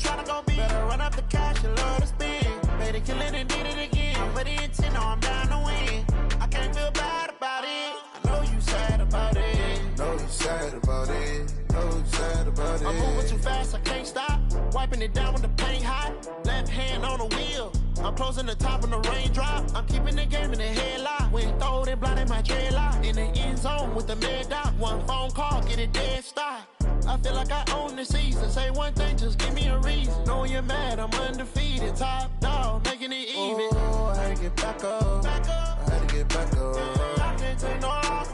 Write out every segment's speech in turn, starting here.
tryna go be. Better run up the cash and love to spin. Made it, kill it, and did it again. But the intent, no, I'm down to win. I can't feel bad about it. I know you sad about it. Know you sad about it. Know you sad about it. I'm moving too fast, I can't stop. Wiping it down with the paint hot. Left hand on the wheel. I'm closing the top when the raindrop. I'm keeping the game in the headlock. When throwed and blinded my dreadlock. In the end zone with the mad dot. One phone call, get it dead stop. I feel like I own the season. Say one thing, just give me a reason. Knowing you're mad, I'm undefeated. Top dog, making it even. Oh, I had to get back up. Back up. I had to get back up. I can't take no loss.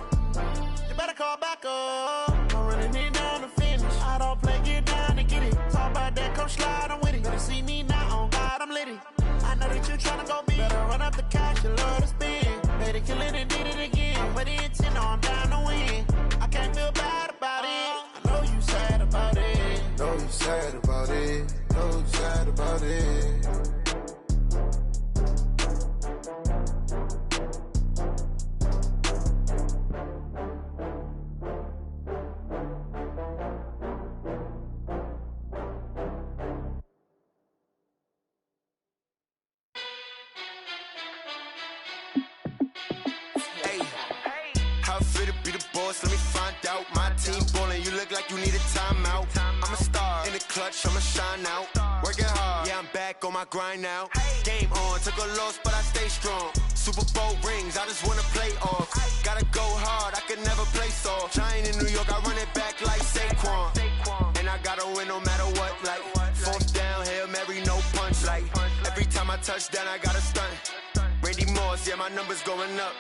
You better call back up. I'm running it down to finish. I don't play, get down to get it. Talk about that, come slide, I'm with it. Better see me now, on God, I'm litty. I know that you tryna go be. Better run up the cash and love to spin. Made it, kill it, and did it again. But the intent, no, I'm down to win. I can't feel bad about it. I know you sad about it. Know you sad about it. Know you sad about it. How fit to be the boss? Let me find out. My team ballin', you look like you need a timeout. I'm a star in the clutch, I'ma shine out. Working hard, yeah, I'm back on my grind now. Game on, took a loss, but I stay strong. Super Bowl rings, I just wanna play off. Gotta go hard, I can never play soft. Giant in New York, I run it back like Saquon. And I gotta win no matter what, like fourth down, Hail Mary, no punch. Like every time I touch down, I gotta stunt. Randy Moss, yeah, my numbers going up.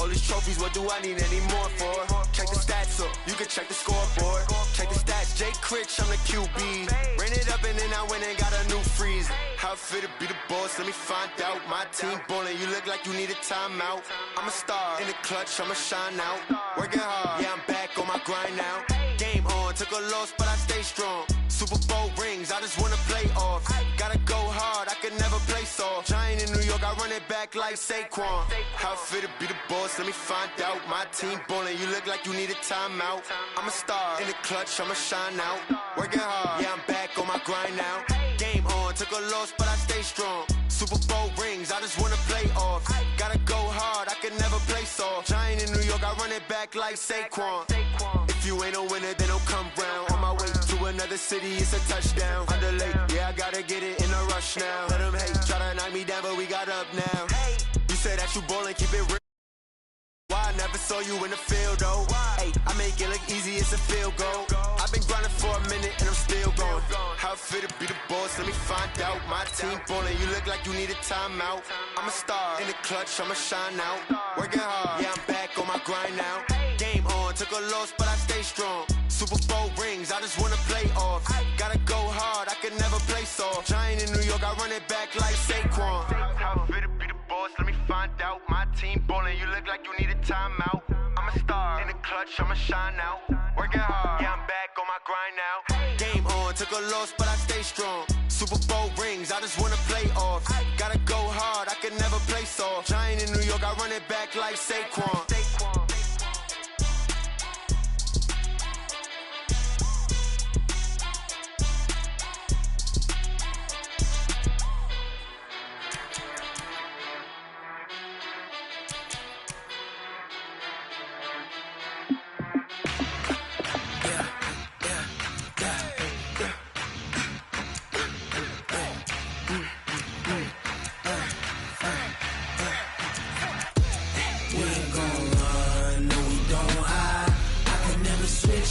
All these trophies, what do I need any more for? Check the stats up, you can check the scoreboard. Check the stats, Jay Critch, I'm the QB. Ran it up and then I went and got a new freeze. How fit to be the boss, let me find out. My team ballin', you look like you need a timeout. I'm a star in the clutch, I'ma shine out. Working hard, yeah, I'm back on my grind now. Game on, took a loss, but I stay strong. Super Bowl rings, I just wanna play off. Gotta go hard, I can never play soft. Giant in New York, I run it back like Saquon. How fit to be the boss, let me find out. My team ballin', you look like you need a timeout. I'm a star in the clutch, I'ma shine out. Working hard, yeah, I'm back on my grind now. Game on, took a loss, but I stay strong. Super Bowl rings, I just wanna play off. Gotta go hard, I can never play soft. Giant in New York, I run it back like Saquon. If you ain't a winner, then don't come round. On my way to another city, it's a touchdown. Underlay, yeah, I gotta get it in a rush now. Let them hate, try to knock me down, but we got up now. You said that you ballin', keep it real. Why I never saw you in the field, though. Hey, I make it look easy, it's a field goal. I've been grinding for a minute and I'm still going. How fit to be the boss, let me find out. My team ballin', you look like you need a timeout. I'm a star in the clutch, I'ma shine out. Working hard, yeah, I'm back on my grind now. Game on, took a loss, but I stay strong. Super Bowl rings, I just wanna play off. Gotta go hard, I can never play soft. Giant in New York, I run it back like Saquon. How fit to be the boss, let me find out. My team ballin', you look like you need a timeout. I'm a star in the clutch, I'ma shine out. Working hard, yeah, I'm back on my grind now. Game on, took a loss, but I stay strong. Super Bowl rings, I just wanna play off. Gotta go hard, I can never play soft. Giant in New York, I run it back like Saquon.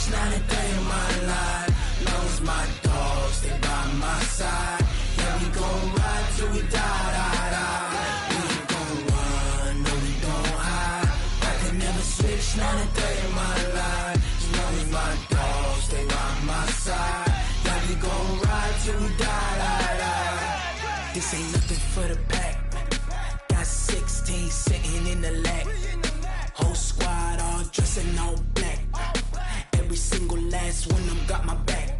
Not a day in my life. Knows my dogs, they by my side. Yeah, we gon' ride till we die. We ain't gon' run, no, we don't hide. I can never switch, not a day in my life. As long as my dogs, they by my side. Yeah, we gon' ride till we die. This ain't nothing for the pack. Got 16 sitting in the lap. Whole squad all dressing all black. Every single last one of them got my back.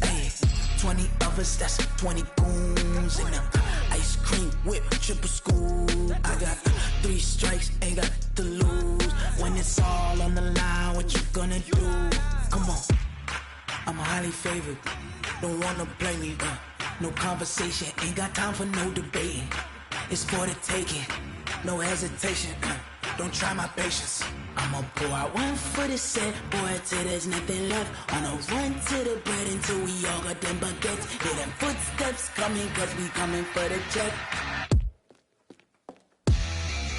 Ay, 20 of us, that's 20 goons in them. Ice cream whip, triple scoop. I got 3 strikes, ain't got to lose. When it's all on the line, what you gonna do? Come on, I'm highly favored. don't wanna play me. No conversation, ain't got time for no debating. It's for the taking, no hesitation. Don't try my patience. I'ma pour out one for the set, boy, till there's nothing left. On a run to the bread until we all got them baguettes. Hear them footsteps coming, cause we coming for the check.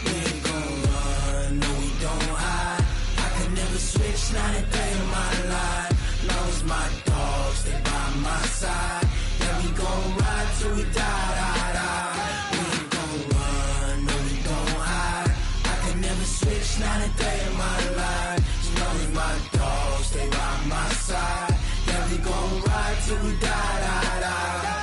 We ain't gon' run, no we don't hide. I could never switch, not a day in my life. Long as my dogs, they by my side. Yeah, we gon' ride till we die, die, die. We ain't gon' run, no we don't hide. I could never switch, not a day in my life. As long as my dogs, they by my side. Yeah, we gon' ride till we die, die, die.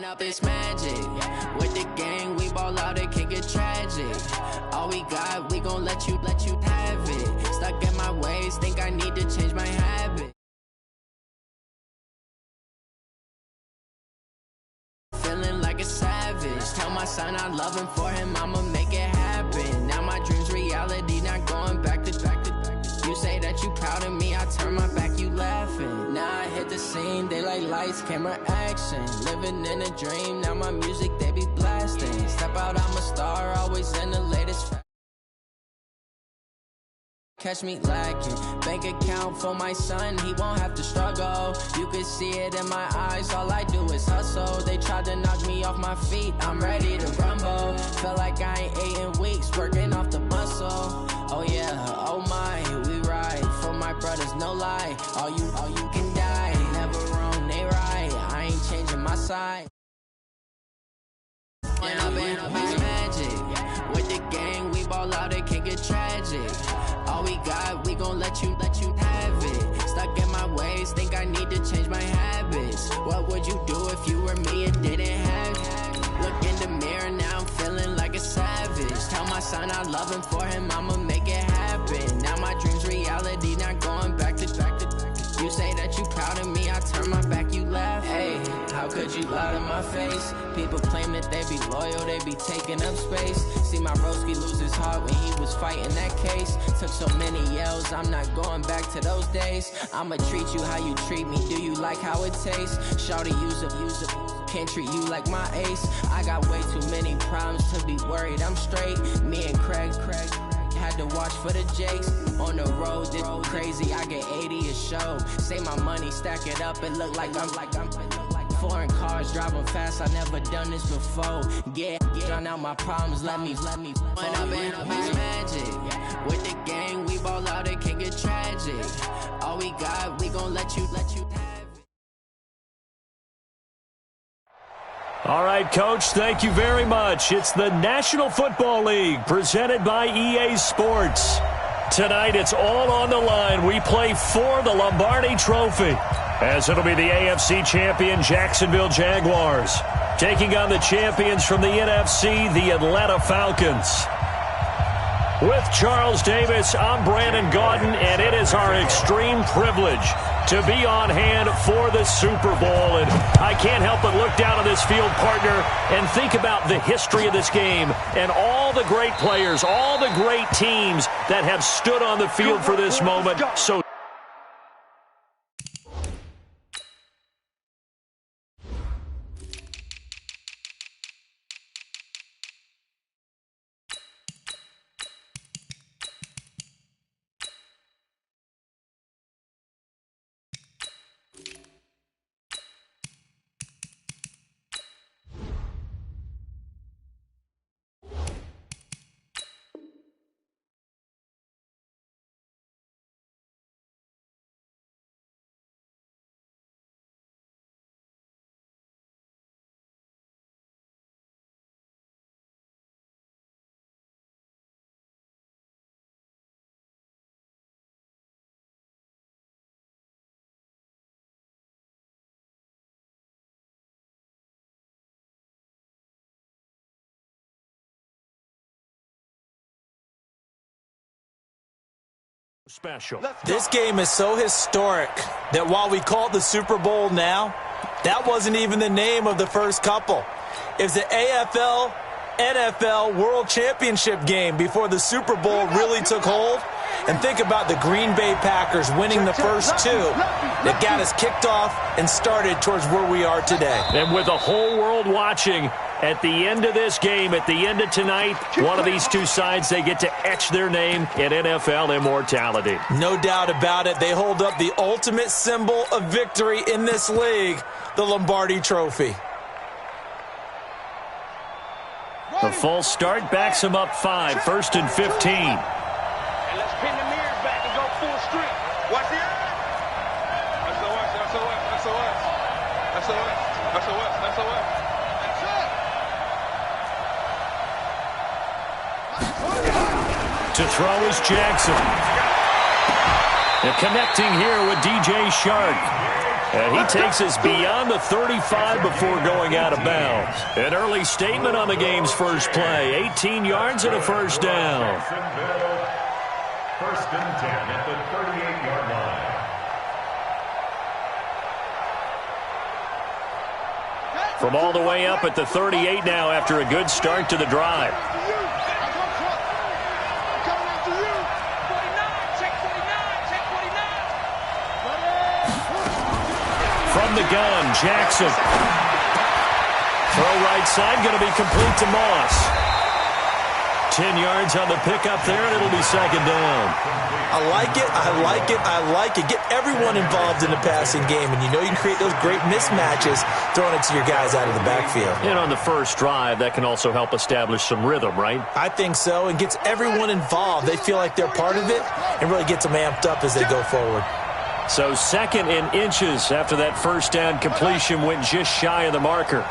Up it's magic. With the gang, we ball out, it can get tragic. All we got, we gon' let you have it. Stuck in my ways, think I need to change my habit. Feeling like a savage. Tell my son I love him, for him I'ma make it happen. Now my dreams reality, not going back to. You say that you proud of me, I turn my back, you laughing. Now I hit the scene, they like lights, camera, action. Living in a dream, now my music, they be blasting. Step out, I'm a star, always in the latest. Catch me lacking. Bank account for my son, he won't have to struggle. You can see it in my eyes, all I do is hustle. They tried to knock me off my feet, I'm ready to rumble. Feel like I ain't ate in weeks, working off the muscle. Oh yeah, oh my, we ride for my brothers, no lie. All you can die, never wrong, they right. I ain't changing my side. When I've been magic. With the gang, we ball out, it can get tragic. All we got, we gon' let you have it. Stuck in my ways, think I need to change my habits. What would you do if you were me and didn't have it? Look in the mirror, now I'm feeling like a savage. Tell my son I love him, for him I'ma make it happen. Now my dreams reality, not going back to. You say that you proud of me, I turn my back, you laugh. Hey, how could you lie to my face? People claim that they be loyal, they be taking up space. See my broski lose his heart when he was fighting that case. Took so many yells, I'm not going back to those days. I'ma treat you how you treat me, do you like how it tastes? Shawty, use it, can't treat you like my ace. I got way too many problems to be worried, I'm straight. Me and Craig had to watch for the Jakes. On the road, this crazy, I get 80 a show. Say my money, stack it up, it look like I'm foreign cars, driving fast, I never done this before. Yeah, drown out my problems, let me. When I've been magic. With the gang, we ball out, it can get tragic. All we got, we gon' let you have it. All right, Coach, thank you very much. It's the National Football League presented by EA Sports. Tonight, it's all on the line. We play for the Lombardi Trophy, as it'll be the AFC champion Jacksonville Jaguars taking on the champions from the NFC, the Atlanta Falcons. With Charles Davis, I'm Brandon Gaudin, and it is our extreme privilege to be on hand for the Super Bowl. And I can't help but look down on this field, partner, and think about the history of this game and all the great players, all the great teams that have stood on the field for this moment. So Special. This game is so historic that while we call it the Super Bowl now, that wasn't even the name of the first couple. It was the AFL NFL World Championship game before the Super Bowl really took hold. And think about the Green Bay Packers winning the first two that got us kicked off and started towards where we are today. And with the whole world watching, at the end of this game, at the end of tonight, one of these two sides, they get to etch their name in NFL immortality. No doubt about it. They hold up the ultimate symbol of victory in this league, the Lombardi Trophy. The false start backs him up 5, 1st and 15. And let's pin the mirrors back and go full street. Watch the eye. SOS. To throw is Jackson. And connecting here with DJ Shark. And he takes us beyond the 35 before going out of bounds. An early statement on the game's first play. 18 yards and a first down. 1st and 10 at the 38-yard line. From all the way up at the 38 now after a good start to the drive. From the gun, Jackson. Throw right side, going to be complete to Moss. 10 yards on the pickup there, and it'll be 2nd down. I like it. Get everyone involved in the passing game, and you know you can create those great mismatches throwing it to your guys out of the backfield. And on the first drive, that can also help establish some rhythm, right? I think so, and gets everyone involved. They feel like they're part of it, and really gets them amped up as they go forward. So 2nd and inches after that first down completion went just shy of the marker.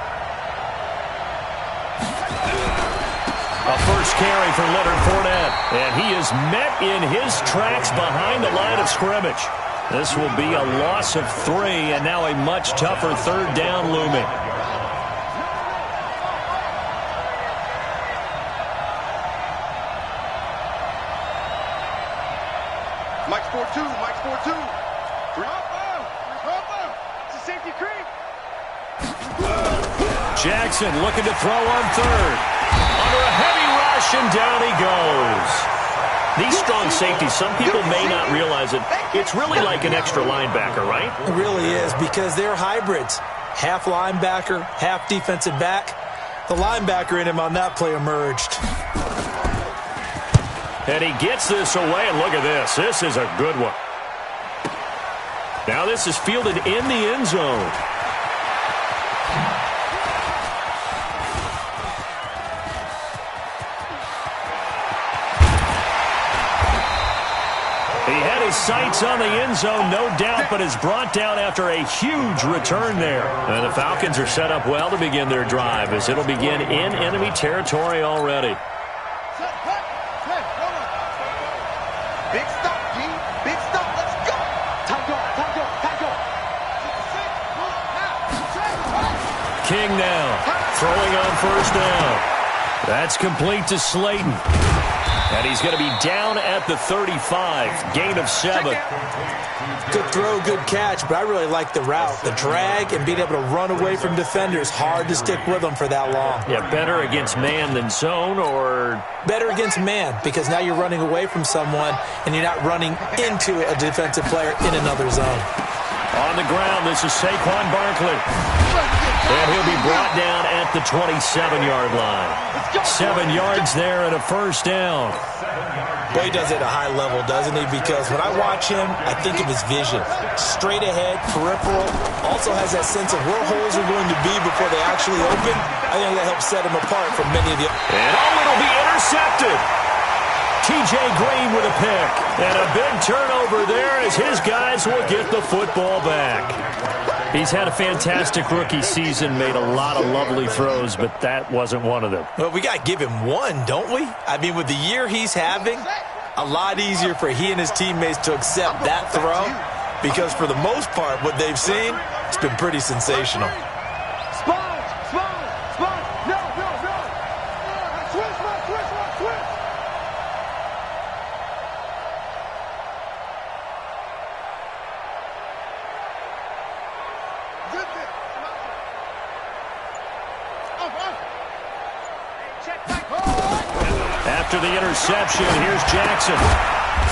A first carry for Leonard Fournette. And he is met in his tracks behind the line of scrimmage. This will be a loss of 3 and now a much tougher 3rd down looming. Mike's 4-2. It's a safety creep. Jackson looking to throw on 3rd. Under a heavy rush, and down he goes. These strong safeties, some people may not realize it. It's really like an extra linebacker, right? It really is, because they're hybrids. Half linebacker, half defensive back. The linebacker in him on that play emerged. And he gets this away, and look at this. This is a good one. Now this is fielded in the end zone. He had his sights on the end zone, no doubt, but is brought down after a huge return there. And the Falcons are set up well to begin their drive, as it'll begin in enemy territory already. Big stop, G. Big stop. Let's go. Time go. King now, throwing on first down. That's complete to Slayton. And he's going to be down at the 35, gain of 7. Good throw, good catch, but I really like the route. The drag and being able to run away from defenders, hard to stick with them for that long. Yeah, better against man than zone, or? Better against man, because now you're running away from someone and you're not running into a defensive player in another zone. On the ground, this is Saquon Barkley. And he'll be brought down at the 27-yard line. 7 yards there and a first down. Boy, he does it at a high level, doesn't he? Because when I watch him, I think of his vision. Straight ahead, peripheral. Also has that sense of where holes are going to be before they actually open. I think that helps set him apart from many of the... And it'll be intercepted. T.J. Green with a pick. And a big turnover there as his guys will get the football back. He's had a fantastic rookie season, made a lot of lovely throws, but that wasn't one of them. Well, we got to give him one, don't we? I mean, with the year he's having, a lot easier for he and his teammates to accept that throw, because for the most part, what they've seen, it's been pretty sensational. after the interception. Here's Jackson.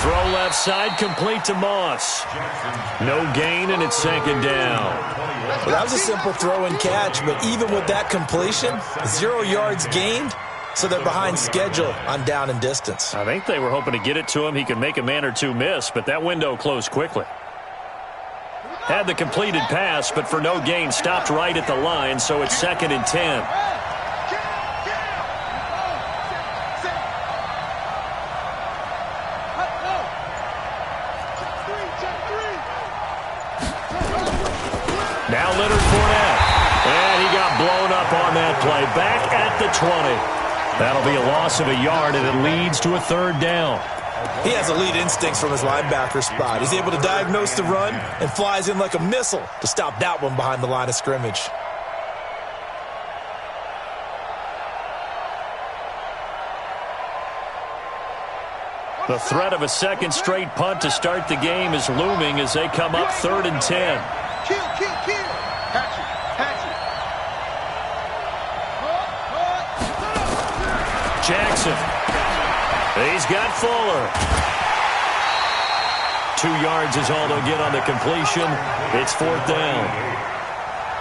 Throw left side, complete to Moss. No gain, and it's second down. Well, that was a simple throw and catch, but even with that completion, 0 yards gained, so they're behind schedule on down and distance. I think they were hoping to get it to him. He could make a man or two miss, but that window closed quickly. Had the completed pass, but for no gain, stopped right at the line, so it's 2nd and 10. Now Leonard Fournette. And he got blown up on that play. Back at the 20. That'll be a loss of a yard, and it leads to a 3rd down. He has elite instincts from his linebacker spot. He's able to diagnose the run and flies in like a missile to stop that one behind the line of scrimmage. The threat of a second straight punt to start the game is looming as they come up 3rd and 10. Kill. Hatch it. Jackson. He's got Fuller. 2 yards is all they'll get on the completion. It's 4th down.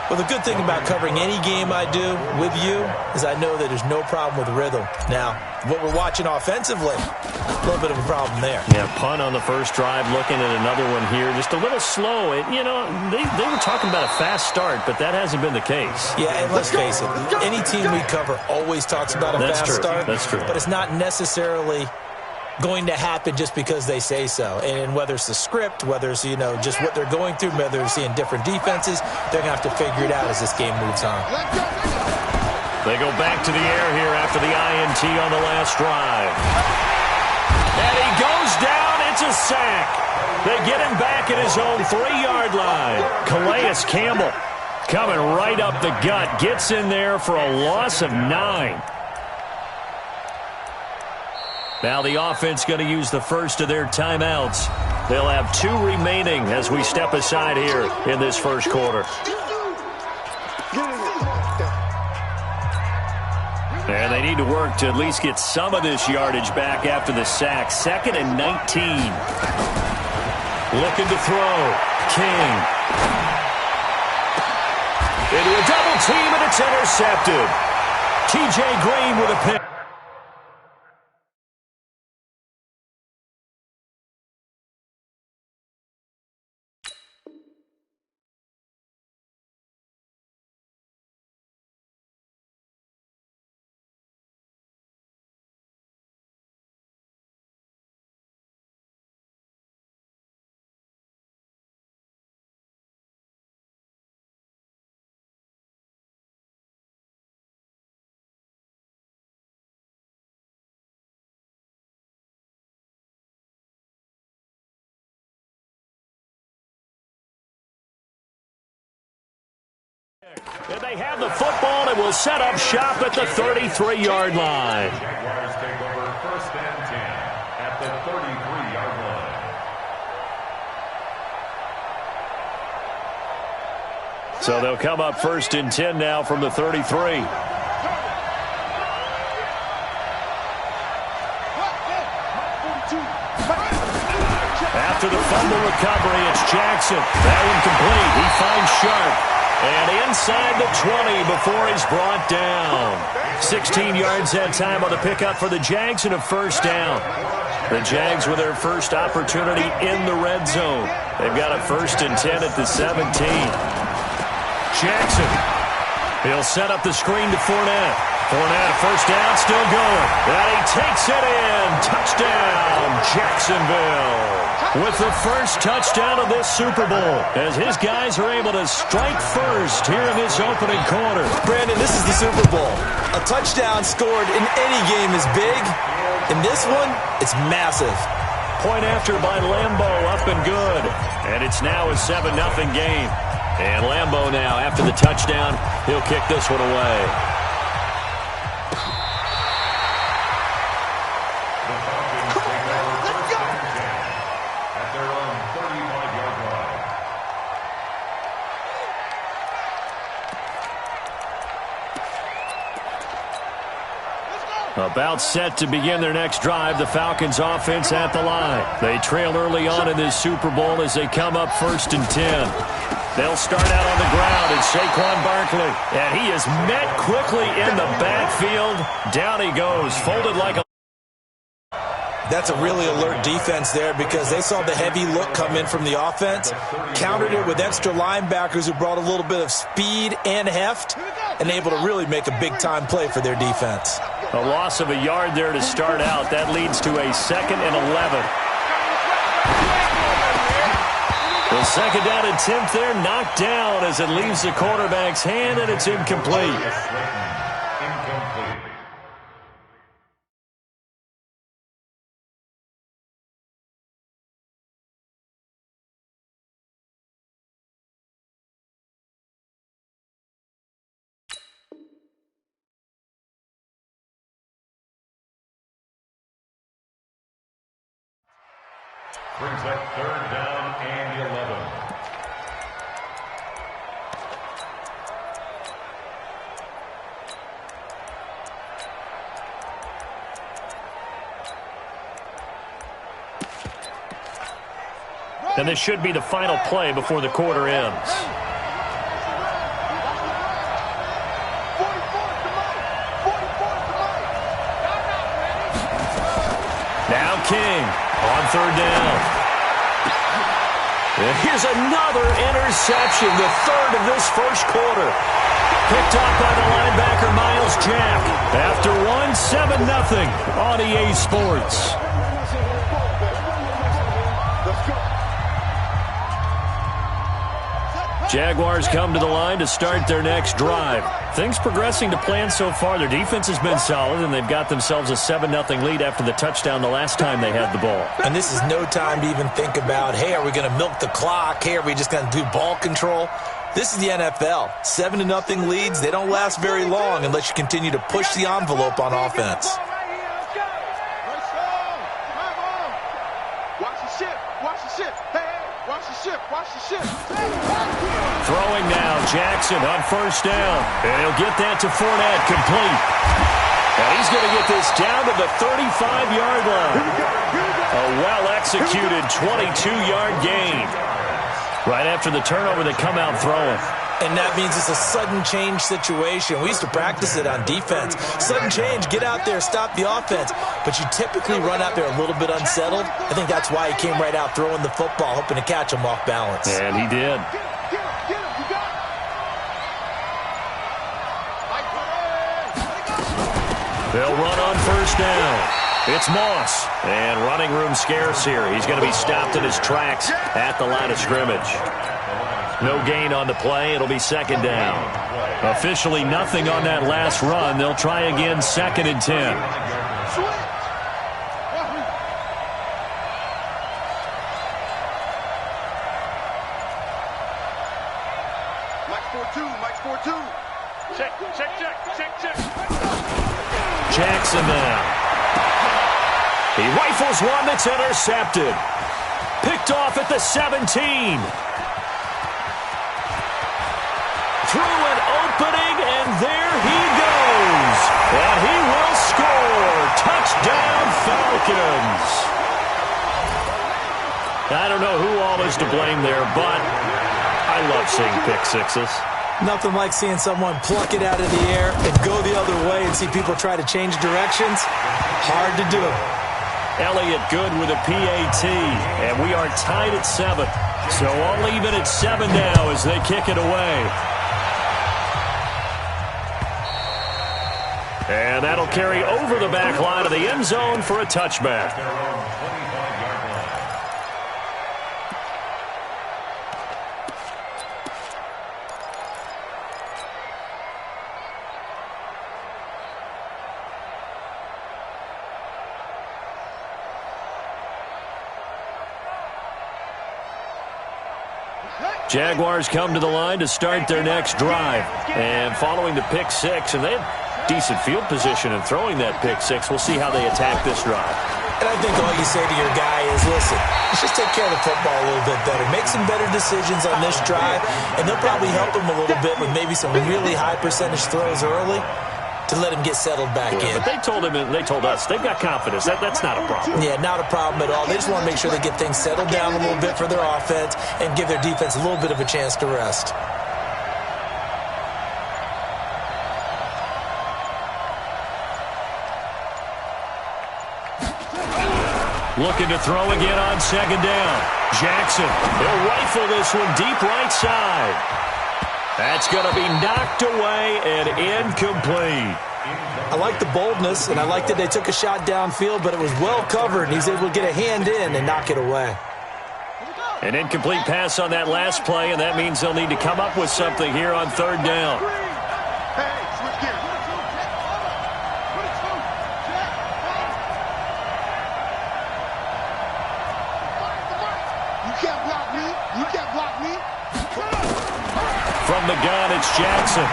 Well, the good thing about covering any game I do with you is I know that there's no problem with rhythm. Now, what we're watching offensively, a little bit of a problem there. Yeah, punt on the first drive, looking at another one here. Just a little slow. You know, they were talking about a fast start, but that hasn't been the case. Yeah, and let's face it, any team we cover always talks about a fast start. That's true. But it's not necessarily going to happen just because they say so. And whether it's the script, whether it's, just what they're going through, whether they're seeing different defenses, they're going to have to figure it out as this game moves on. They go back to the air here after the INT on the last drive. And he goes down. It's a sack. They get him back at his own 3-yard line. Calais Campbell coming right up the gut. Gets in there for a loss of 9. Now the offense going to use the first of their timeouts. They'll have 2 remaining as we step aside here in this first quarter. And they need to work to at least get some of this yardage back after the sack. 2nd and 19. Looking to throw. King. Into a double team, and it's intercepted. T.J. Green with a pick. And they have the football and will set up shop at the 33-yard line. Jaguars take over 1st and 10 at the 33-yard line. So they'll come up 1st and 10 now from the 33. After the fumble recovery, it's Jackson. That one complete. He finds Sharp. And inside the 20 before he's brought down. 16 yards that time on the pickup for the Jags and a 1st down. The Jags with their first opportunity in the red zone. They've got a 1st and 10 at the 17. Jackson. He'll set up the screen to Fournette. Fournette, 1st down, still going. And he takes it in. Touchdown, Jacksonville. With the first touchdown of this Super Bowl, as his guys are able to strike first here in this opening quarter. Brandon, this is the Super Bowl. A touchdown scored in any game is big. In this one, it's massive. Point after by Lambeau, up and good. And it's now a 7-0 game. And Lambeau now, after the touchdown, he'll kick this one away. About set to begin their next drive, the Falcons offense at the line. They trail early on in this Super Bowl as they come up 1st and 10. They'll start out on the ground, and Saquon Barkley. And he is met quickly in the backfield. Down he goes, folded like a... That's a really alert defense there because they saw the heavy look come in from the offense, countered it with extra linebackers who brought a little bit of speed and heft, and able to really make a big-time play for their defense. A loss of a yard there to start out. That leads to a 2nd and 11. The 2nd down attempt there knocked down as it leaves the quarterback's hand, and it's incomplete. Brings up 3rd down and 11. And this should be the final play before the quarter ends. Now King on 3rd down. And here's another interception, the 3rd of this first quarter. Picked up by the linebacker Miles Jack. After 7-0 on EA Sports. Jaguars come to the line to start their next drive. Things progressing to plan so far. Their defense has been solid, and they've got themselves a 7-0 lead after the touchdown the last time they had the ball. And this is no time to even think about, hey, are we going to milk the clock? Hey, are we just going to do ball control? This is the NFL. 7-0 leads, they don't last very long unless you continue to push the envelope on offense. Throwing now, Jackson on 1st down. And he'll get that to Fournette, complete. And he's going to get this down to the 35-yard line. A well-executed 22-yard gain. Right after the turnover, they come out throwing. And that means it's a sudden change situation. We used to practice it on defense. Sudden change, get out there, stop the offense. But you typically run out there a little bit unsettled. I think that's why he came right out throwing the football, hoping to catch him off balance. And he did. They'll run on 1st down. It's Moss. And running room scarce here. He's going to be stopped in his tracks at the line of scrimmage. No gain on the play. It'll be 2nd down. Officially nothing on that last run. They'll try again 2nd and 10. Jackson now. He rifles one that's intercepted. Picked off at the 17. Through an opening, and there he goes. And he will score. Touchdown, Falcons. I don't know who all is to blame there, but I love seeing pick sixes. Nothing like seeing someone pluck it out of the air and go the other way and see people try to change directions. Hard to do. Elliott good with a PAT, and we are tied at 7. So all even at 7 now as they kick it away. And that'll carry over the back line of the end zone for a touchback. Jaguars come to the line to start their next drive. And following the pick six, and they have decent field position in throwing that pick six. We'll see how they attack this drive. And I think all you say to your guy is, listen, let's just take care of the football a little bit better. Make some better decisions on this drive, and they'll probably help him a little bit with maybe some really high percentage throws early. to let him get settled back in. But they told us, they've got confidence. That's not a problem. Yeah, not a problem at all. They just want to make sure they get things settled down a little bit for their offense and give their defense a little bit of a chance to rest. Looking to throw again on second down. Jackson, he'll rifle this one deep right side. That's going to be knocked away and incomplete. I like the boldness, and I like that they took a shot downfield, but it was well covered, and he's able to get a hand in and knock it away. An incomplete pass on that last play, and that means they'll need to come up with something here on third down. From the gun, it's Jackson.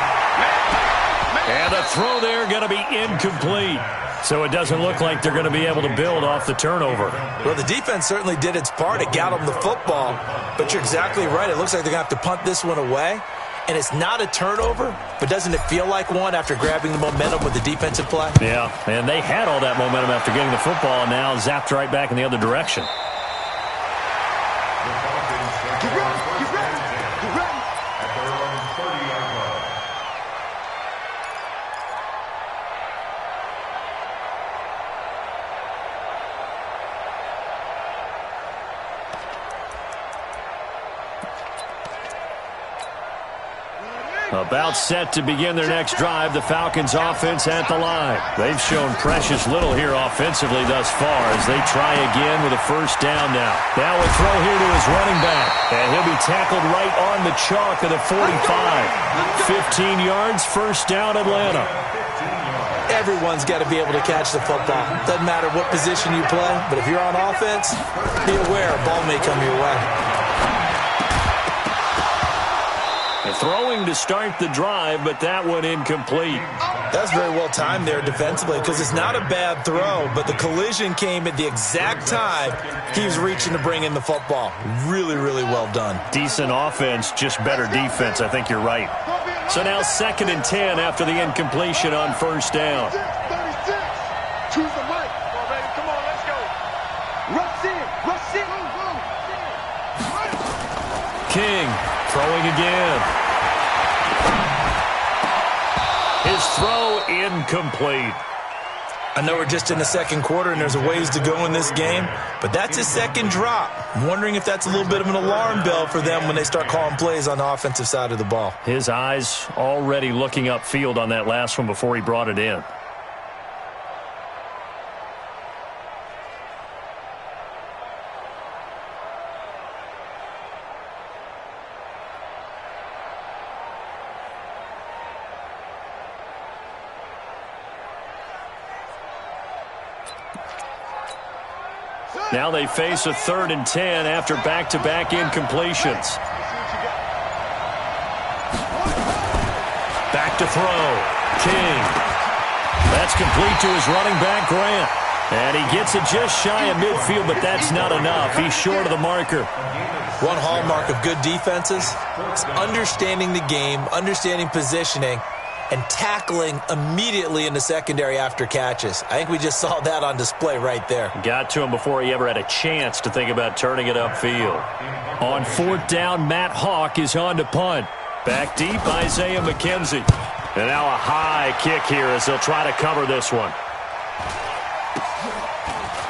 And the throw there going to be incomplete. So it doesn't look like they're going to be able to build off the turnover. Well, the defense certainly did its part. It got them the football. But you're exactly right. It looks like they're going to have to punt this one away. And it's not a turnover, but doesn't it feel like one after grabbing the momentum with the defensive play? Yeah, and they had all that momentum after getting the football, and now zapped right back in the other direction. About set to begin their next drive, the Falcons offense at the line. They've shown precious little here offensively thus far as they try again with a first down now. Now a throw here to his running back, and he'll be tackled right on the chalk of the 45. 15 yards, first down Atlanta. Everyone's got to be able to catch the football. Doesn't matter what position you play, but if you're on offense, be aware a ball may come your way. Throwing to start the drive, but that one incomplete. That's very well timed there defensively because it's not a bad throw, but the collision came at the exact time he was reaching to bring in the football. Really, really well done. Decent offense, just better defense. I think you're right. So now 2nd and 10 after the incompletion on first down. 36. Choose the mic. Come on, baby. Come on, let's go. Rush in. Rush in. King throwing again. His throw incomplete. I know we're just in the second quarter and there's a ways to go in this game, but that's his second drop. I'm wondering if that's a little bit of an alarm bell for them when they start calling plays on the offensive side of the ball. His eyes already looking upfield on that last one before he brought it in. Now they face a 3rd and 10 after back-to-back incompletions. Back to throw. King. That's complete to his running back, Grant. And he gets it just shy of midfield, but that's not enough. He's short of the marker. One hallmark of good defenses is understanding the game, understanding positioning, and tackling immediately in the secondary after catches. I think we just saw that on display right there. Got to him before he ever had a chance to think about turning it upfield. On 4th down, Matt Hawk is on to punt. Back deep, Isaiah McKenzie. And now a high kick here as they'll try to cover this one.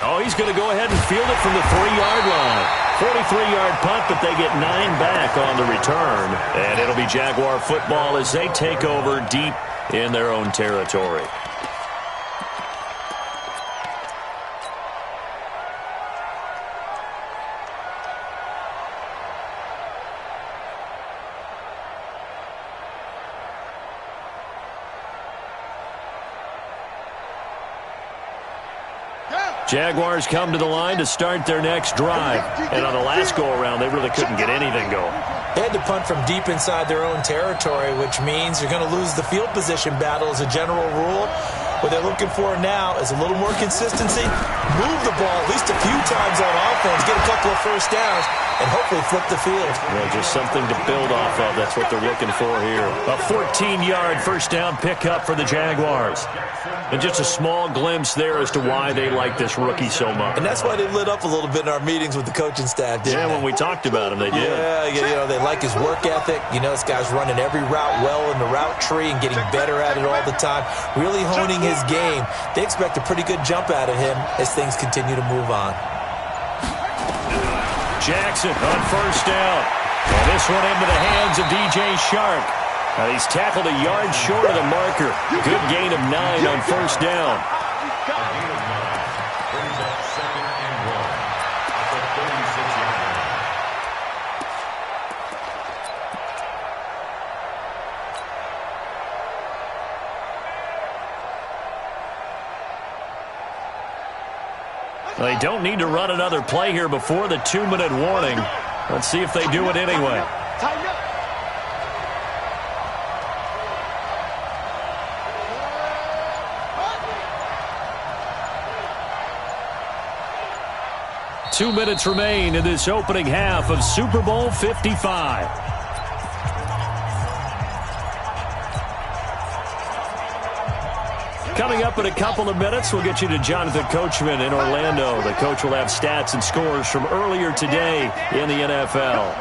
Oh, he's going to go ahead and field it from the 3-yard line. 43-yard punt, but they get 9 back on the return. And it'll be Jaguar football as they take over deep in their own territory. Jaguars come to the line to start their next drive. And on the last go-around, they really couldn't get anything going. They had to punt from deep inside their own territory, which means you're going to lose the field position battle as a general rule, What they're looking for now is a little more consistency, move the ball at least a few times on offense, get a couple of first downs, and hopefully flip the field. Well, just something to build off of. That's what they're looking for here. A 14-yard first down pickup for the Jaguars. And just a small glimpse there as to why they like this rookie so much. And that's why they lit up a little bit in our meetings with the coaching staff, didn't they? When we talked about him, they did. Yeah, they like his work ethic. This guy's running every route well in the route tree and getting better at it all the time, really honing his game. They expect a pretty good jump out of him as things continue to move on. Jackson on first down. And this one into the hands of DJ Shark. He's tackled a yard short of the marker. Good gain of 9 on first down. Brings up 2nd and 1 at the 36-yard line. They don't need to run another play here before the 2-minute warning. Let's see if they do it anyway. Tighten up. 2 minutes remain in this opening half of Super Bowl 55. Coming up in a couple of minutes, we'll get you to Jonathan Coachman in Orlando. The coach will have stats and scores from earlier today in the NFL.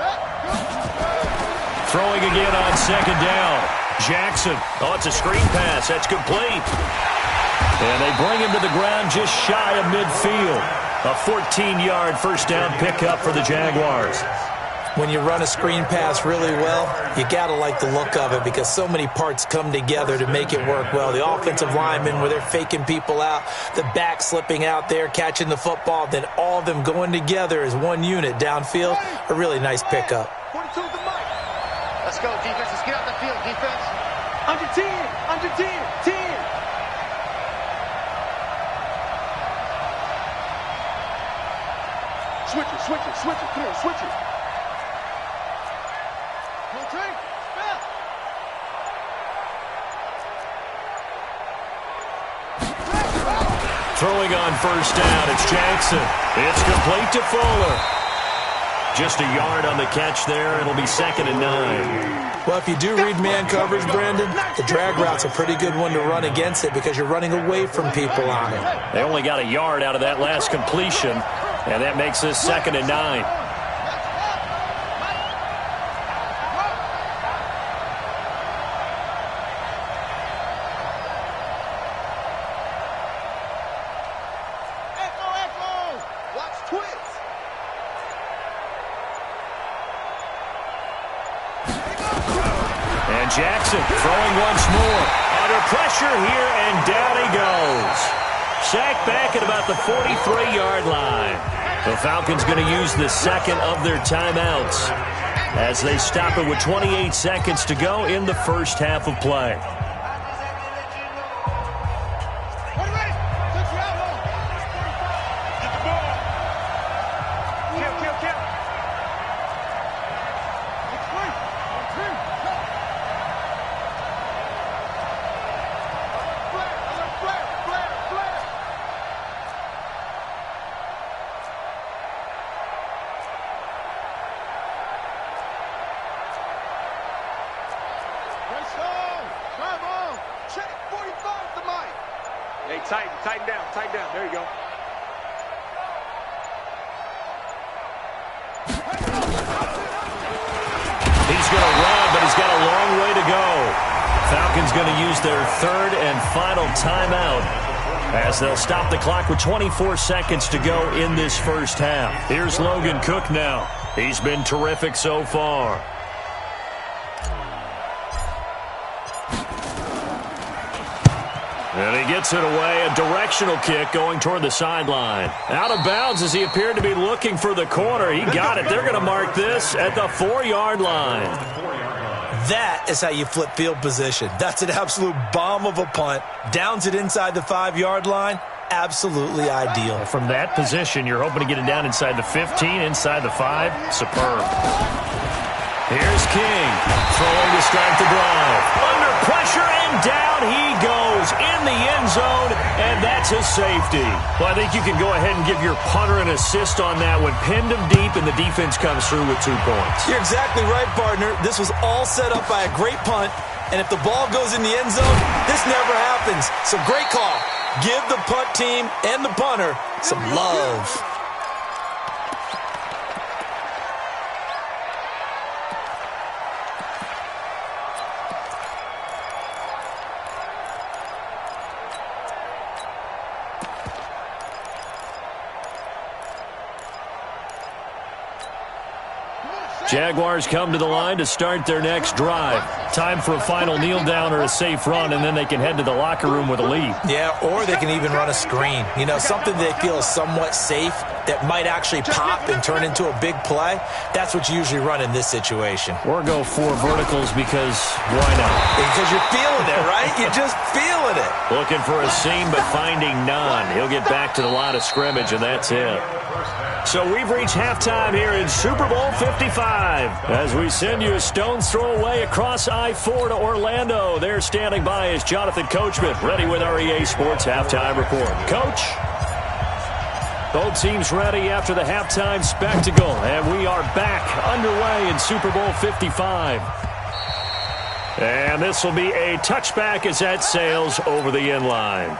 Throwing again on second down. Jackson. Oh, it's a screen pass. That's complete. And they bring him to the ground just shy of midfield. A 14-yard first down pickup for the Jaguars. When you run a screen pass really well, you got to like the look of it because so many parts come together to make it work well. The offensive linemen, where they're faking people out, the back slipping out there, catching the football, then all of them going together as one unit downfield. A really nice pickup. 42 the mic. Let's go, defense. Let's get out the field, defense. Under 10, under 10, 10. Switch it, switch it, switch it. Come on, switch it. Throwing on first down, it's Jackson. It's complete to Fuller. Just a yard on the catch there. It'll be 2nd and 9. Well, if you do read man coverage, Brandon, the drag route's a pretty good one to run against it because you're running away from people on it. They only got a yard out of that last completion, and that makes this 2nd and 9. Jackson throwing once more. Under pressure here, and down he goes. Sacked back at about the 43-yard line. The Falcons going to use the second of their timeouts as they stop it with 28 seconds to go in the first half of play. Tighten down. There you go. He's going to run, but he's got a long way to go. Falcons going to use their third and final timeout as they'll stop the clock with 24 seconds to go in this first half. Here's Logan Cook now. He's been terrific so far. And he gets it away, a directional kick going toward the sideline. Out of bounds as he appeared to be looking for the corner. He got it. They're going to mark this at the 4-yard line. That is how you flip field position. That's an absolute bomb of a punt. Downs it inside the 5-yard line. Absolutely ideal. From that position, you're hoping to get it down inside the 15, inside the 5. Superb. Here's King throwing to start the drive. Under pressure, and down he goes. goes in the end zone, and that's a safety. Well, I think you can go ahead and give your punter an assist on that one. Pinned him deep, and the defense comes through with 2 points. You're exactly right, partner. This was all set up by a great punt, and if the ball goes in the end zone, this never happens. So great call. Give the punt team and the punter some love. Jaguars come to the line to start their next drive. Time for a final kneel down or a safe run, and then they can head to the locker room with a lead. Yeah, or they can even run a screen. You know, something they feel is somewhat safe that might actually pop and turn into a big play. That's what you usually run in this situation. Or go 4 verticals because why not? Because you're feeling it, right? You're just feeling it. Looking for a seam, but finding none. He'll get back to the line of scrimmage, and that's it. So we've reached halftime here in Super Bowl 55. As we send you a stone's throw away across I-4 to Orlando. There standing by is Jonathan Coachman, ready with our EA Sports Halftime Report. Coach? Both teams ready after the halftime spectacle, and we are back underway in Super Bowl 55. And this will be a touchback as that sails over the end line.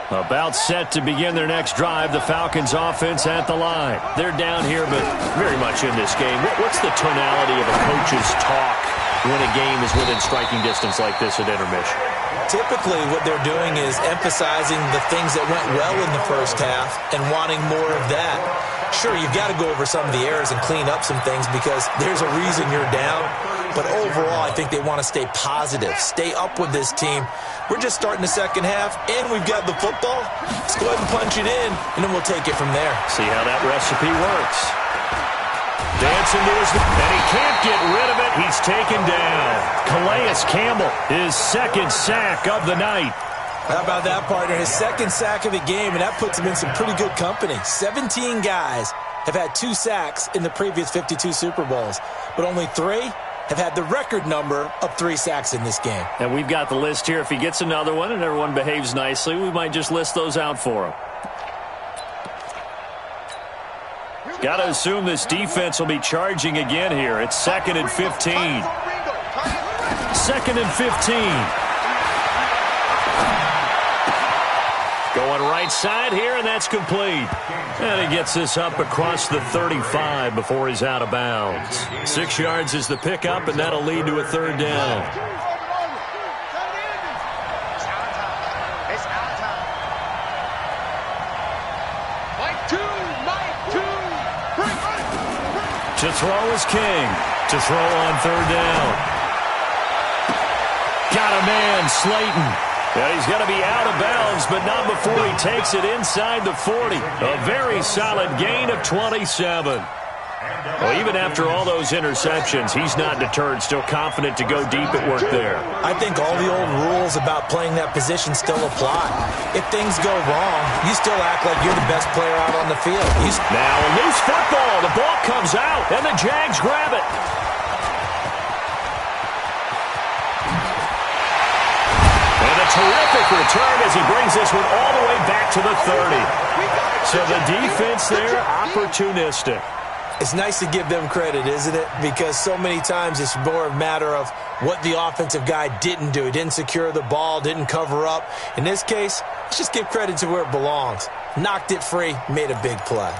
About set to begin their next drive, the Falcons offense at the line. They're down here, but very much in this game. What's the tonality of a coach's talk when a game is within striking distance like this at intermission? Typically, what they're doing is emphasizing the things that went well in the first half and wanting more of that. Sure, you've got to go over some of the errors and clean up some things because there's a reason you're down. But overall, I think they want to stay positive, stay up with this team. We're just starting the second half, and we've got the football. Let's go ahead and punch it in, and then we'll take it from there. See how that recipe works. Dancing to his... And he can't get rid of it. He's taken down. Calais Campbell, his second sack of the night. How about that, partner? His second sack of the game, and that puts him in some pretty good company. 17 guys have had 2 sacks in the previous 52 Super Bowls, but only 3 have had the record number of 3 sacks in this game. And we've got the list here. If he gets another one and everyone behaves nicely, we might just list those out for him. Got to assume this defense will be charging again here. It's 2nd and 15. 2nd and 15. Going right side here, and that's complete. And he gets this up across the 35 before he's out of bounds. 6 yards is the pickup, and that'll lead to a 3rd down. To throw is King. To throw on 3rd down. Got a man, Slayton. Yeah, he's going to be out of bounds, but not before he takes it inside the 40. A very solid gain of 27. Well, even after all those interceptions, he's not deterred, still confident to go deep at work there. I think all the old rules about playing that position still apply. If things go wrong, you still act like you're the best player out on the field. Now a loose football. The ball comes out, and the Jags grab it. Terrific return as he brings this one all the way back to the 30. So the defense there, opportunistic. It's nice to give them credit, isn't it? Because so many times it's more a matter of what the offensive guy didn't do. He didn't secure the ball, didn't cover up. In this case, let's just give credit to where it belongs. Knocked it free, made a big play.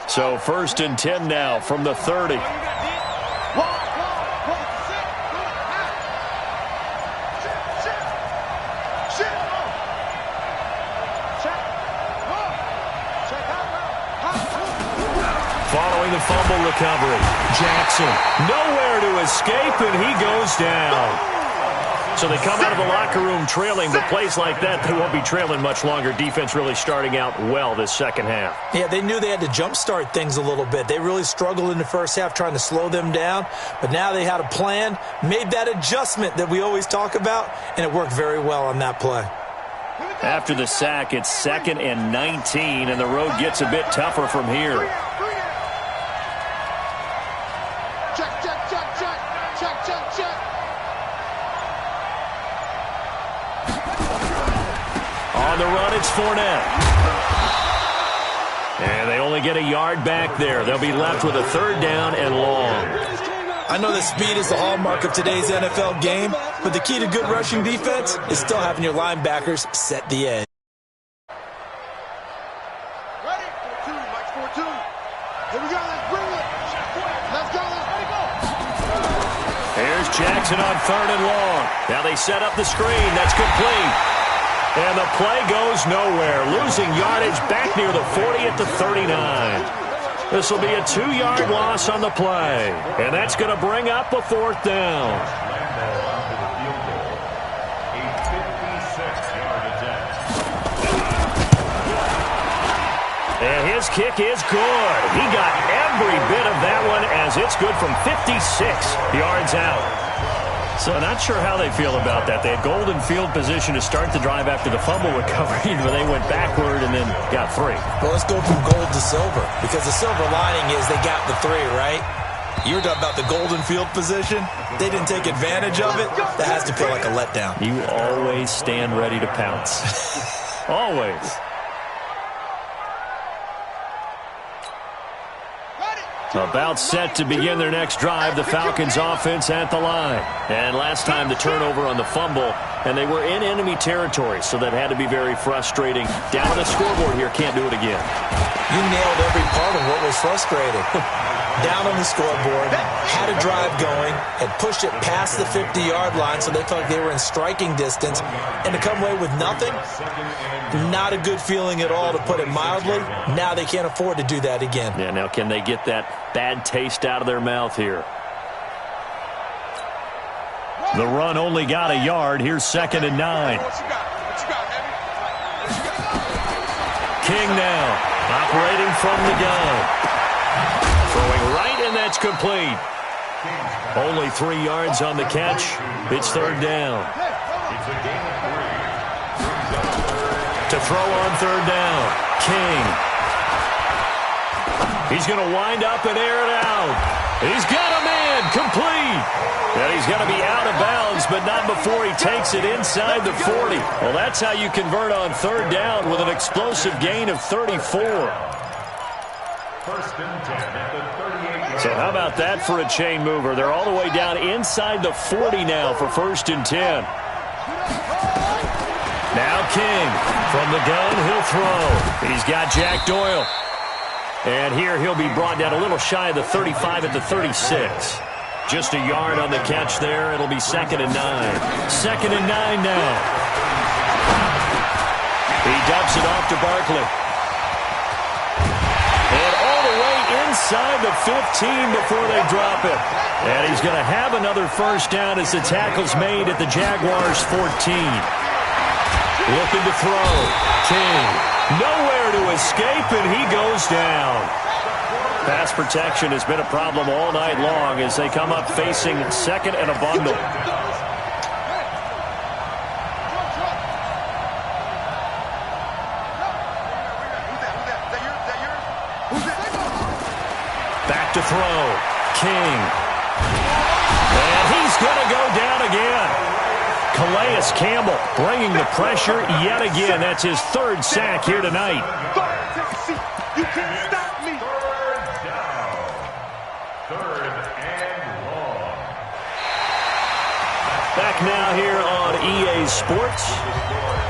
So 1st and 10 now from the 30. Following the fumble recovery, Jackson nowhere to escape, and he goes down. So they come out of the locker room trailing, but plays like that, they won't be trailing much longer. Defense really starting out well this second half. Yeah, they knew they had to jumpstart things a little bit. They really struggled in the first half trying to slow them down, but now they had a plan, made that adjustment that we always talk about, and it worked very well on that play. After the sack, it's 2nd and 19, and the road gets a bit tougher from here. On the run, it's Fournette. And they only get a yard back there. They'll be left with a 3rd down and long. I know that speed is the hallmark of today's NFL game, but the key to good rushing defense is still having your linebackers set the edge. Ready? 4-2, Mike 4-2. Here we go, let's bring it. Let's go, let's go. Here's Jackson on 3rd and long. Now they set up the screen. That's complete. And the play goes nowhere. Losing yardage back near the 40 at the 39. This will be a 2-yard loss on the play. And that's going to bring up a 4th down. And his kick is good. He got every bit of that one as it's good from 56 yards out. So not sure how they feel about that. They had golden field position to start the drive after the fumble recovery, but they went backward and then got 3. Well, let's go from gold to silver, because the silver lining is they got the 3, right? You're talking about the golden field position. They didn't take advantage of it. That has to feel like a letdown. You always stand ready to pounce. Always. About set to begin their next drive, the Falcons offense at the line. And last time the turnover on the fumble, and they were in enemy territory, so that had to be very frustrating. Down on the scoreboard here, can't do it again. You nailed every part of what was frustrating. Down on the scoreboard, had a drive going, had pushed it past the 50-yard line, so they felt like they were in striking distance, and to come away with nothing, not a good feeling at all, to put it mildly. Now they can't afford to do that again. Yeah, now can they get that bad taste out of their mouth here? The run only got a yard. Here's 2nd and 9. King now, operating from the gun. Throwing right, and that's complete. Only 3 yards on the catch. It's 3rd down. To throw on 3rd down, King. He's going to wind up and air it out. He's got a man, complete. And he's going to be out of bounds, but not before he takes it inside the 40. Well, that's how you convert on 3rd down with an explosive gain of 34. 1st and 10 at the 38. So how about that for a chain mover? They're all the way down inside the 40 now for 1st and 10. Now King from the gun, he'll throw. He's got Jack Doyle. And here he'll be brought down a little shy of the 35 at the 36. Just a yard on the catch there. It'll be 2nd and 9. 2nd and 9 now. He dumps it off to Barkley. And all the way inside the 15 before they drop it. And he's going to have another 1st down as the tackle's made at the Jaguars' 14. Looking to throw. King. Nowhere to escape, and he goes down. Pass protection has been a problem all night long as they come up facing 2nd and a bundle. Back to throw. King. And he's going to go down again. Calais Campbell bringing the pressure yet again. That's his 3rd sack here tonight. You can't stop me. 3rd down. 3rd and long. Back now here on EA Sports.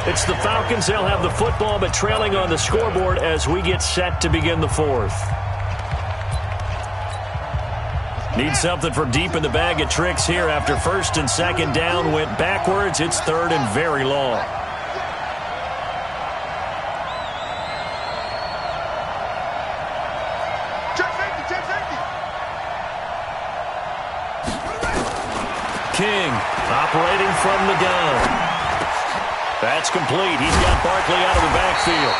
It's the Falcons. They'll have the football, but trailing on the scoreboard as we get set to begin the 4th. Need something from deep in the bag of tricks here after 1st and 2nd down went backwards. It's 3rd and very long. King Operating from the gun. That's complete. He's got Barkley out of the backfield.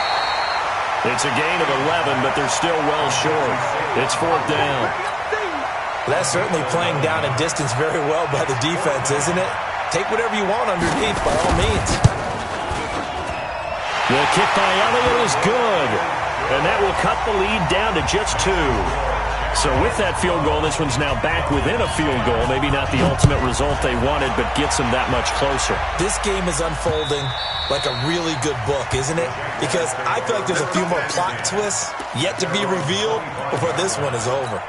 It's a gain of 11, but they're still well short. It's 4th down. That's certainly playing down a distance very well by the defense, isn't it? Take whatever you want underneath, by all means. The kick by Elliott is good. And that will cut the lead down to just 2. So with that field goal, this one's now back within a field goal. Maybe not the ultimate result they wanted, but gets them that much closer. This game is unfolding like a really good book, isn't it? Because I feel like there's a few more plot twists yet to be revealed before this one is over.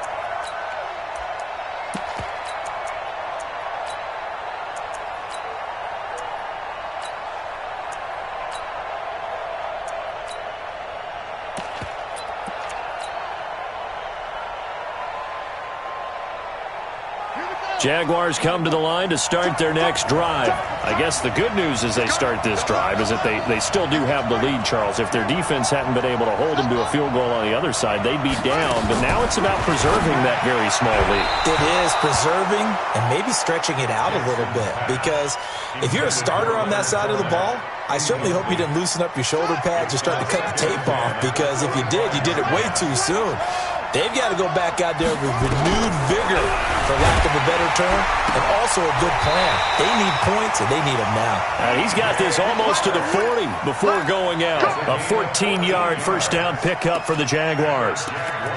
Jaguars come to the line to start their next drive. I guess the good news as they start this drive is that they still do have the lead, Charles. If their defense hadn't been able to hold them to a field goal on the other side, they'd be down. But now it's about preserving that very small lead. It is preserving and maybe stretching it out a little bit. Because if you're a starter on that side of the ball, I certainly hope you didn't loosen up your shoulder pads or start to cut the tape off. Because if you did it way too soon. They've got to go back out there with renewed vigor, for lack of a better term, and also a good plan. They need points, and they need them now. He's got this almost to the 40 before going out. A 14-yard first down pickup for the Jaguars.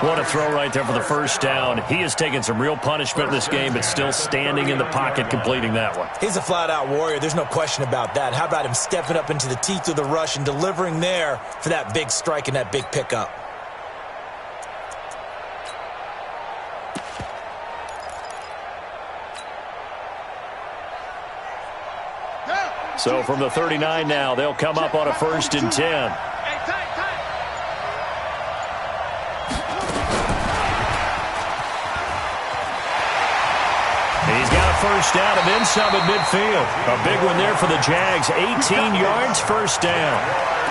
What a throw right there for the first down. He has taken some real punishment in this game, but still standing in the pocket completing that one. He's a flat-out warrior. There's no question about that. How about him stepping up into the teeth of the rush and delivering there for that big strike and that big pickup? So from the 39 now, they'll come up on a 1st and 10. He's got a first down and then some at midfield. A big one there for the Jags. 18 yards, first down.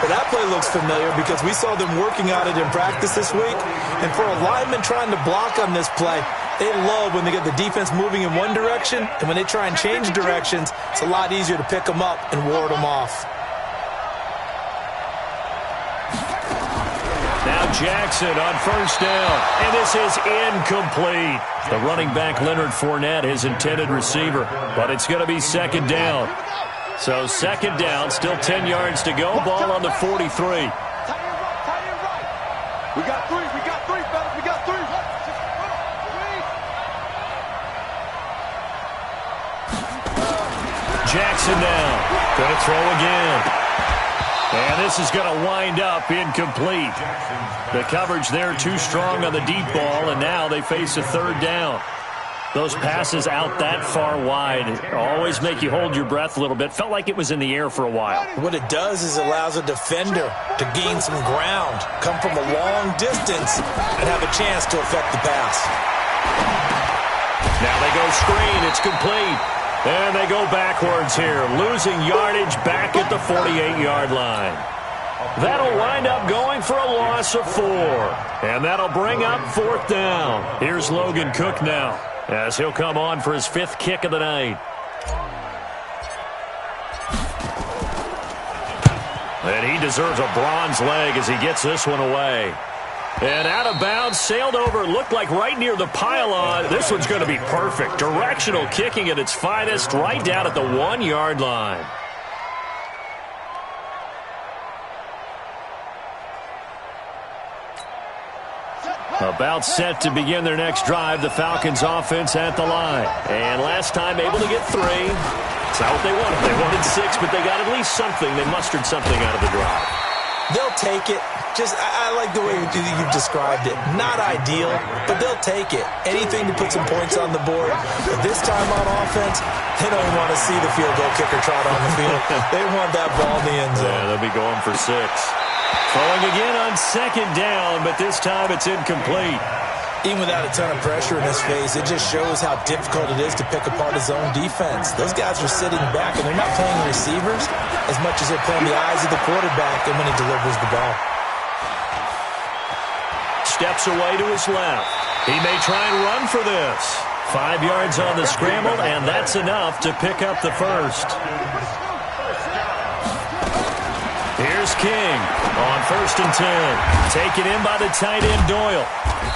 Well, that play looks familiar because we saw them working on it in practice this week. And for a lineman trying to block on this play, they love when they get the defense moving in one direction, and when they try and change directions, it's a lot easier to pick them up and ward them off. Now Jackson on first down, and this is incomplete. The running back Leonard Fournette, his intended receiver, but it's going to be 2nd down. So 2nd down, still 10 yards to go, ball on the 43. We got three, fellas, we got three. Jackson now, going to throw again. And this is going to wind up incomplete. The coverage there too strong on the deep ball, and now they face a 3rd down. Those passes out that far wide always make you hold your breath a little bit. Felt like it was in the air for a while. What it does is it allows a defender to gain some ground, come from a long distance, and have a chance to affect the pass. Now they go screen. It's complete. And they go backwards here, losing yardage back at the 48-yard line. That'll wind up going for a loss of 4. And that'll bring up 4th down. Here's Logan Cook now, as he'll come on for his 5th kick of the night. And he deserves a bronze leg as he gets this one away. And out of bounds, sailed over, looked like right near the pylon. This one's going to be perfect. Directional kicking at its finest, right down at the 1-yard line. About set to begin their next drive, the Falcons offense at the line. And last time able to get 3. It's not what they wanted. They wanted 6, but they got at least something. They mustered something out of the drive. They'll take it. I like the way you've described it. Not ideal, but they'll take it. Anything to put some points on the board. But this time on offense, they don't want to see the field goal kicker trot on the field. They want that ball in the end zone. Yeah, they'll be going for 6. Throwing again on 2nd down, but this time it's incomplete. Even without a ton of pressure in his face, it just shows how difficult it is to pick apart his own defense. Those guys are sitting back, and they're not playing receivers as much as they're playing the eyes of the quarterback and when he delivers the ball. Steps away to his left. He may try and run for this. 5 yards on the scramble, and that's enough to pick up the first. Here's King on 1st and 10. Taken in by the tight end Doyle.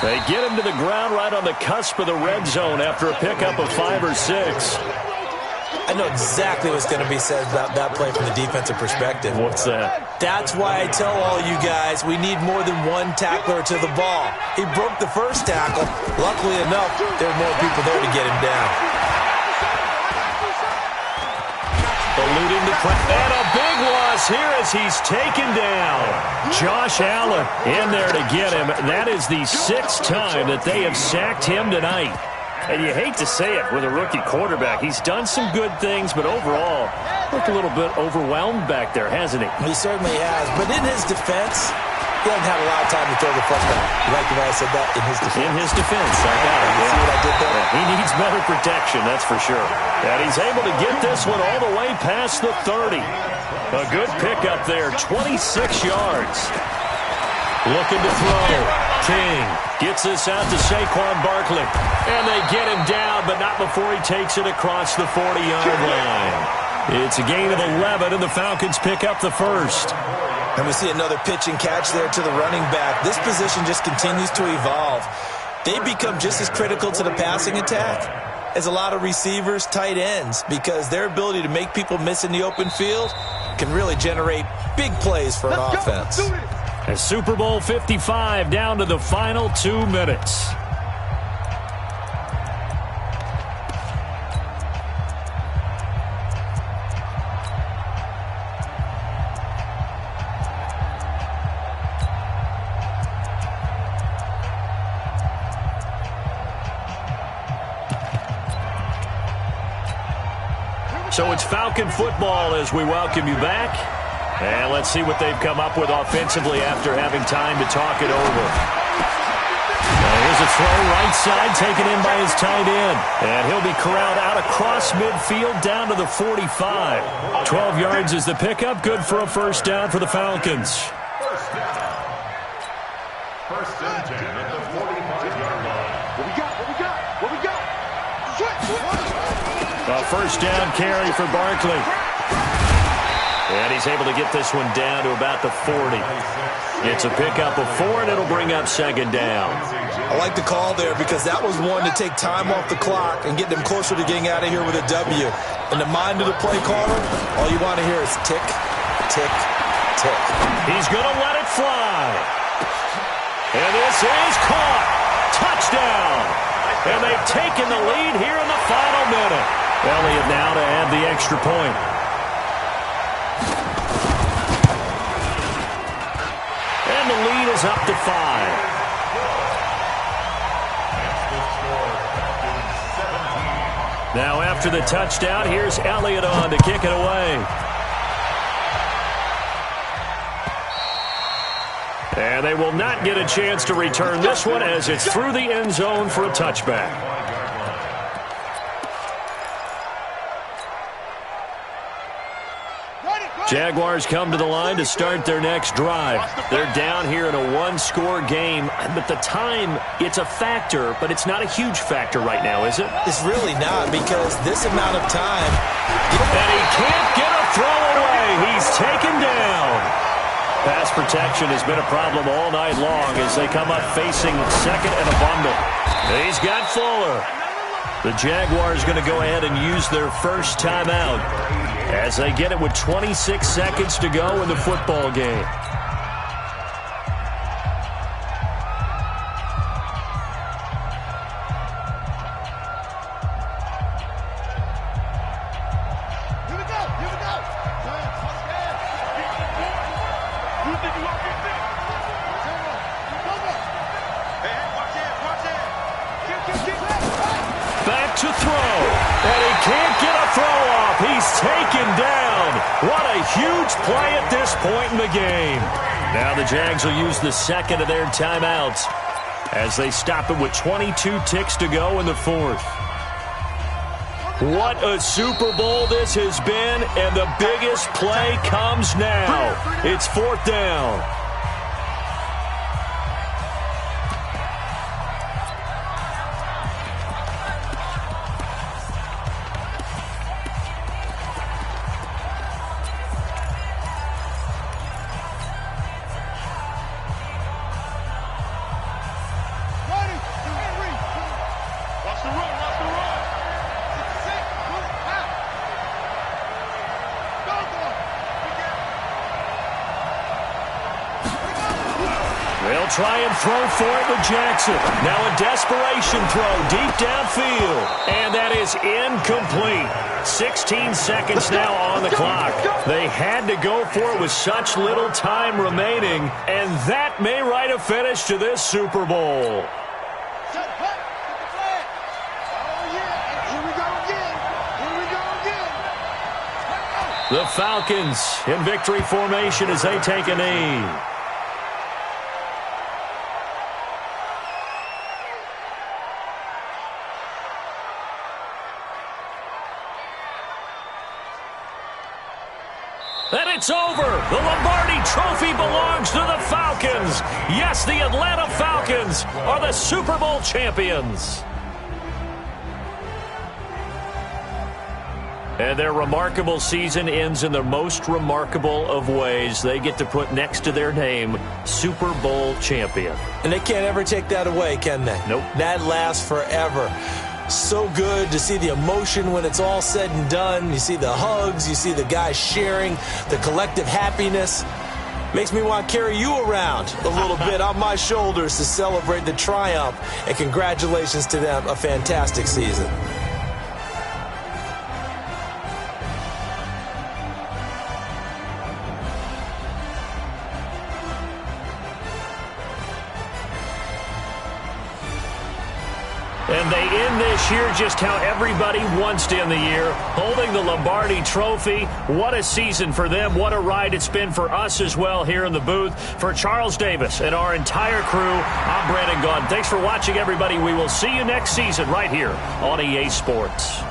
They get him to the ground right on the cusp of the red zone after a pickup of 5 or 6. I know exactly what's going to be said about that play from the defensive perspective. What's that? That's why I tell all you guys we need more than one tackler to the ball. He broke the first tackle. Luckily enough, there were more people there to get him down. Eluding the press. And a big loss here as he's taken down. Josh Allen in there to get him. That is the 6th time that they have sacked him tonight. And you hate to say it with a rookie quarterback. He's done some good things, but overall, looked a little bit overwhelmed back there, hasn't he? He certainly has. But in his defense, he hasn't had a lot of time to throw the football. You like the way I said that? In his defense. In his defense. I got it. You see what I did there? Yeah, he needs better protection, that's for sure. And he's able to get this one all the way past the 30. A good pickup there, 26 yards. Looking to throw. King gets this out to Saquon Barkley. And they get him down, but not before he takes it across the 40-yard line. It's a gain of 11, and the Falcons pick up the first. And we see another pitch and catch there to the running back. This position just continues to evolve. They become just as critical to the passing attack as a lot of receivers, tight ends, because their ability to make people miss in the open field can really generate big plays for an offense. As Super Bowl 55 down to the final 2 minutes. So it's Falcon football as we welcome you back. And let's see what they've come up with offensively after having time to talk it over. Here's a throw right side taken in by his tight end. And he'll be corralled out across midfield down to the 45. 12 yards is the pickup. Good for a first down for the Falcons. First and 10 at the 45-yard line. What we got? What we got? What we got? A first down carry for Barkley. And he's able to get this one down to about the 40. It's a pickup of 4, and it'll bring up second down. I like the call there because that was one to take time off the clock and get them closer to getting out of here with a W. In the mind of the play caller, all you want to hear is tick, tick, tick. He's going to let it fly. And this is caught. Touchdown. And they've taken the lead here in the final minute. Elliott now to add the extra point. And the lead is up to 5. Now after the touchdown, here's Elliott on to kick it away. And they will not get a chance to return this one as it's through the end zone for a touchback. Jaguars come to the line to start their next drive. They're down here in a one-score game, but the time, it's a factor, but it's not a huge factor right now, is it? It's really not because this amount of time. And he can't get a throw away. He's taken down. Pass protection has been a problem all night long as they come up facing second and a bundle. He's got Fuller. The Jaguars going to go ahead and use their first timeout as they get it with 26 seconds to go in the football game. Back to throw, and he can't get a throw off. He's taken down. What a huge play at this point in the game. Now the Jags will use the second of their timeouts as they stop it with 22 ticks to go in the fourth. What a Super Bowl this has been, and the biggest play comes now. It's fourth down. They'll try and throw for it with Jackson. Now a desperation throw deep downfield. And that is incomplete. 16 seconds now on the clock. They had to go for it with such little time remaining. And that may write a finish to this Super Bowl. The Falcons in victory formation as they take a knee. And it's over. The Lombardi Trophy belongs to the Falcons. Yes, the Atlanta Falcons are the Super Bowl champions. And their remarkable season ends in the most remarkable of ways. They get to put next to their name, Super Bowl champion. And they can't ever take that away, can they? Nope. That lasts forever. So good to see the emotion when it's all said and done. You see the hugs, you see the guys sharing, the collective happiness. Makes me want to carry you around a little bit on my shoulders to celebrate the triumph. And congratulations to them, a fantastic season. And they end this year just how everybody wants to end the year, holding the Lombardi Trophy. What a season for them. What a ride it's been for us as well here in the booth. For Charles Davis and our entire crew, I'm Brandon Gaudin. Thanks for watching, everybody. We will see you next season right here on EA Sports.